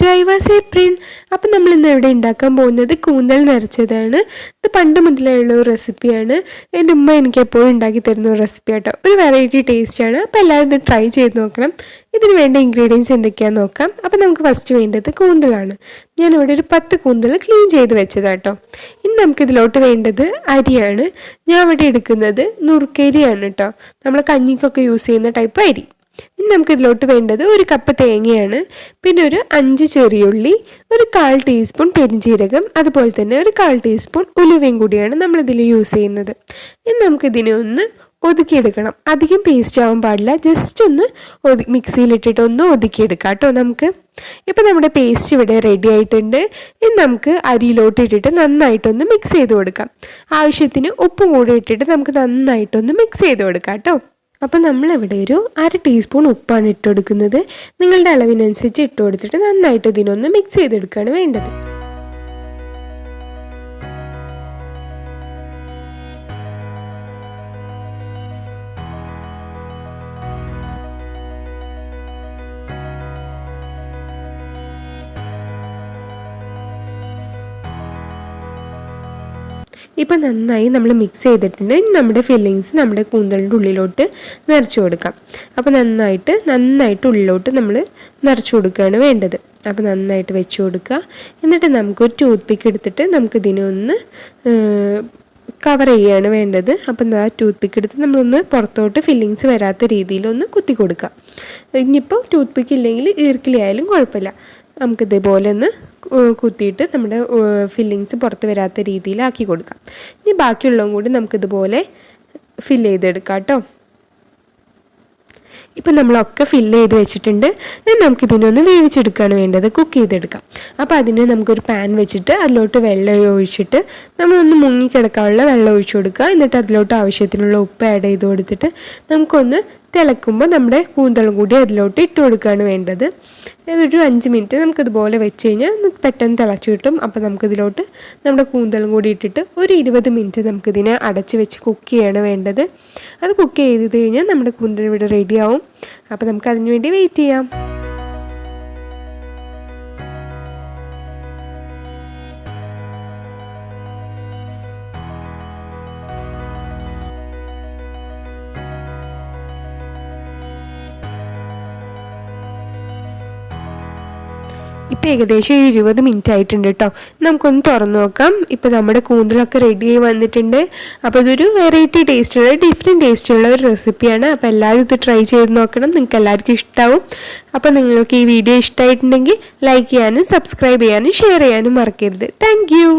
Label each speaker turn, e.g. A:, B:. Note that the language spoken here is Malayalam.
A: to Aiwa's Apron. അപ്പോൾ നമ്മൾ ഇന്ന് ഇവിടെ ഉണ്ടാക്കാൻ പോകുന്നത് കൂന്തൽ നിറച്ചതാണ്. ഇത് പണ്ട് മുതലുള്ള ഒരു റെസിപ്പിയാണ്. എൻ്റെ ഉമ്മ എനിക്ക് എപ്പോഴും ഉണ്ടാക്കി തരുന്ന ഒരു റെസിപ്പി ആട്ടോ. ഒരു വെറൈറ്റി ടേസ്റ്റാണ്. അപ്പോൾ എല്ലാവരും ഇത് ട്രൈ ചെയ്ത് നോക്കണം. ഇതിന് വേണ്ട ഇൻഗ്രീഡിയൻസ് എന്തൊക്കെയാണെന്ന് നോക്കാം. അപ്പോൾ നമുക്ക് ഫസ്റ്റ് വേണ്ടത് കൂന്തലാണ്. ഞാനിവിടെ ഒരു 10 കൂന്തൽ ക്ലീൻ ചെയ്ത് വെച്ചതാട്ടോ. ഇനി നമുക്കിതിലോട്ട് വേണ്ടത് അരിയാണ്. ഞാൻ ഇവിടെ എടുക്കുന്നത് നുറുക്കരിയാണ് കേട്ടോ. നമ്മൾ കഞ്ഞിക്കൊക്കെ യൂസ് ചെയ്യുന്ന ടൈപ്പ് അരി. ഇനി നമുക്കിതിലോട്ട് വേണ്ടത് ഒരു കപ്പ് തേങ്ങയാണ്, പിന്നെ ഒരു 5 ചെറിയുള്ളി, ഒരു 1/4 ടീസ്പൂൺ പെരിഞ്ജീരകം, അതുപോലെ തന്നെ ഒരു 1/4 ടീസ്പൂൺ ഉലുവയും കൂടിയാണ് നമ്മളിതിൽ യൂസ് ചെയ്യുന്നത്. ഇനി നമുക്കിതിനെ ഒന്ന് ഒതുക്കിയെടുക്കണം. അധികം പേസ്റ്റ് ആവാൻ പാടില്ല, ജസ്റ്റ് ഒന്ന് മിക്സിയിലിട്ടിട്ട് ഒന്ന് ഒതുക്കിയെടുക്കാം കേട്ടോ നമുക്ക്. ഇപ്പം നമ്മുടെ പേസ്റ്റ് ഇവിടെ റെഡി ആയിട്ടുണ്ട്. ഇനി നമുക്ക് അരിയിലോട്ട് ഇട്ടിട്ട് നന്നായിട്ടൊന്ന് മിക്സ് ചെയ്ത് കൊടുക്കാം. ആവശ്യത്തിന് ഉപ്പും കൂടി ഇട്ടിട്ട് നമുക്ക് നന്നായിട്ടൊന്ന് മിക്സ് ചെയ്ത് കൊടുക്കാം കേട്ടോ. അപ്പോൾ നമ്മളിവിടെ ഒരു 1/2 ടീസ്പൂൺ ഉപ്പാണ് ഇട്ട് കൊടുക്കുന്നത്. നിങ്ങളുടെ അളവിനനുസരിച്ച് ഇട്ട് കൊടുത്തിട്ട് നന്നായിട്ട് ഇതിനൊന്ന് മിക്സ് ചെയ്തെടുക്കുകയാണ് വേണ്ടത്. ഇപ്പം നന്നായി നമ്മൾ മിക്സ് ചെയ്തിട്ടുണ്ട്. ഇനി നമ്മുടെ ഫില്ലിങ്സ് നമ്മുടെ കൂന്തലിൻ്റെ ഉള്ളിലോട്ട് നിറച്ച് കൊടുക്കാം. അപ്പോൾ നന്നായിട്ട് ഉള്ളിലോട്ട് നമ്മൾ നിറച്ച് കൊടുക്കുകയാണ് വേണ്ടത്. അപ്പോൾ നന്നായിട്ട് വെച്ച് കൊടുക്കുക. എന്നിട്ട് നമുക്കൊരു ടൂത്ത് പിക്ക് എടുത്തിട്ട് നമുക്കിതിനെ ഒന്ന് കവർ ചെയ്യുകയാണ് വേണ്ടത്. അപ്പം ആ ടൂത്ത് പിക്ക് എടുത്ത് നമ്മളൊന്ന് പുറത്തോട്ട് ഫില്ലിങ്സ് വരാത്ത രീതിയിലൊന്ന് കുത്തി കൊടുക്കുക. ഇനിയിപ്പോൾ ടൂത്ത് പിക്ക് ഇല്ലെങ്കിൽ ഈർക്കിലായാലും കുഴപ്പമില്ല. നമുക്കിതേപോലെ ഒന്ന് കുത്തിയിട്ട് നമ്മുടെ ഫില്ലിങ്സ് പുറത്ത് വരാത്ത രീതിയിലാക്കി കൊടുക്കാം. ഇനി ബാക്കിയുള്ളതും കൂടി നമുക്കിതുപോലെ ഫില്ല് ചെയ്തെടുക്കാം കേട്ടോ. ഇപ്പം നമ്മളൊക്കെ ഫില്ല് ചെയ്ത് വെച്ചിട്ടുണ്ട്. നമുക്കിതിനൊന്ന് വേവിച്ചെടുക്കുകയാണ് വേണ്ടത്, കുക്ക് ചെയ്തെടുക്കാം. അപ്പോൾ അതിന് നമുക്കൊരു പാൻ വെച്ചിട്ട് അതിലോട്ട് വെള്ളം ഒഴിച്ചിട്ട് നമ്മളൊന്ന് മുങ്ങിക്കിടക്കാനുള്ള വെള്ളം ഒഴിച്ചു കൊടുക്കുക. എന്നിട്ട് അതിലോട്ട് ആവശ്യത്തിനുള്ള ഉപ്പ് ആഡ് ചെയ്ത് കൊടുത്തിട്ട് നമുക്കൊന്ന് തിളക്കുമ്പോൾ നമ്മുടെ കൂന്തളും കൂടി അതിലോട്ട് ഇട്ട് കൊടുക്കുകയാണ് വേണ്ടത്. ഒരു 5 മിനിറ്റ് നമുക്കിതുപോലെ വെച്ച് കഴിഞ്ഞാൽ പെട്ടെന്ന് തിളച്ച് കിട്ടും. അപ്പോൾ നമുക്കിതിലോട്ട് നമ്മുടെ കൂന്തളും കൂടി ഇട്ടിട്ട് ഒരു 20 മിനിറ്റ് നമുക്കിതിനെ അടച്ച് വെച്ച് കുക്ക് ചെയ്യാണ് വേണ്ടത്. അത് കുക്ക് ചെയ്ത് കഴിഞ്ഞാൽ നമ്മുടെ കൂന്തൽ ഇവിടെ റെഡിയാവും. അപ്പോൾ നമുക്ക് അതിന് വേണ്ടി വെയിറ്റ് ചെയ്യാം. ഇപ്പം ഏകദേശം 20 മിനിറ്റ് ആയിട്ടുണ്ട് കേട്ടോ. നമുക്കൊന്ന് തുറന്നു നോക്കാം. ഇപ്പോൾ നമ്മുടെ കൂന്തലൊക്കെ റെഡിയായി വന്നിട്ടുണ്ട്. അപ്പോൾ ഇതൊരു വെറൈറ്റി ടേസ്റ്റുള്ള ഡിഫറെൻറ്റ് ടേസ്റ്റുള്ള ഒരു റെസിപ്പിയാണ്. അപ്പോൾ എല്ലാവരും ഇത് ട്രൈ ചെയ്ത് നോക്കണം. നിങ്ങൾക്ക് എല്ലാവർക്കും ഇഷ്ടമാവും. അപ്പോൾ നിങ്ങൾക്ക് ഈ വീഡിയോ ഇഷ്ടമായിട്ടുണ്ടെങ്കിൽ ലൈക്ക് ചെയ്യാനും സബ്സ്ക്രൈബ് ചെയ്യാനും ഷെയർ ചെയ്യാനും മറക്കരുത്. Thank you.